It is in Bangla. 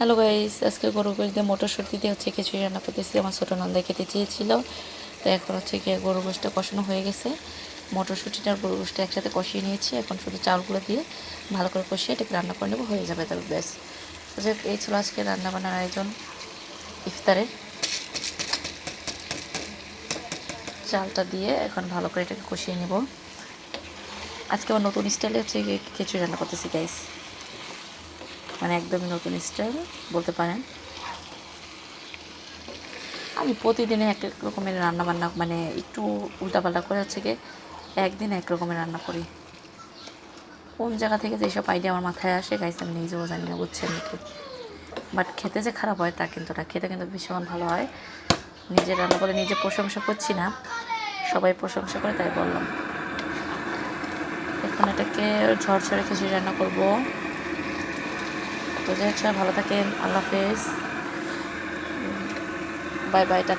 হ্যালো গাইস, আজকে গরু গোশ দিয়ে মটরশুঁটি দিয়ে হচ্ছে খিচুড়ি রান্না করতেছি। আমার ছোটো নন্দাই খেতে চেয়েছিল, তো এখন হচ্ছে গিয়ে গরু গোশটা কষানো হয়ে গেছে। মটরশুঁটিটা আর গরু গোশটা একসাথে কষিয়ে নিয়েছি। এখন শুধু চাউলগুলো দিয়ে ভালো করে কষিয়ে এটাকে রান্না করে নেবো, হয়ে যাবে তবে ব্যাস। তো যাক, এই ছিল আজকে রান্নাবান্নার আয়োজন ইফতারের। চালটা দিয়ে এখন ভালো করে এটাকে কষিয়ে নেব। আজকে আমার নতুন স্টাইলে হচ্ছে খিচুড়ি রান্না করতেছি গাইস, মানে একদমই নতুন স্টাইল বলতে পারেন। আমি প্রতিদিনে এক এক রকমের রান্নাবান্না, মানে একটু উল্টাপাল্টা করে হচ্ছে গিয়ে একদিন এক রকমের রান্না করি। কোন জায়গা থেকে যেসব আইডিয়া আমার মাথায় আসে গাইস আমি নিজেও জানি না, বুঝছেন নাকি। বাট খেতে যে খারাপ হয় তা কিন্তু না, খেতে কিন্তু ভীষণ ভালো হয়। নিজের রান্না করে নিজে প্রশংসা করছি না, সবাই প্রশংসা করে তাই বললাম। এখন এটাকে ঝরঝরে খিচুড়ি রান্না করব। তো যাই হোক, সবাই ভালো থাকেন, আল্লাহ হাফেজ, বাই বাই, টাটা।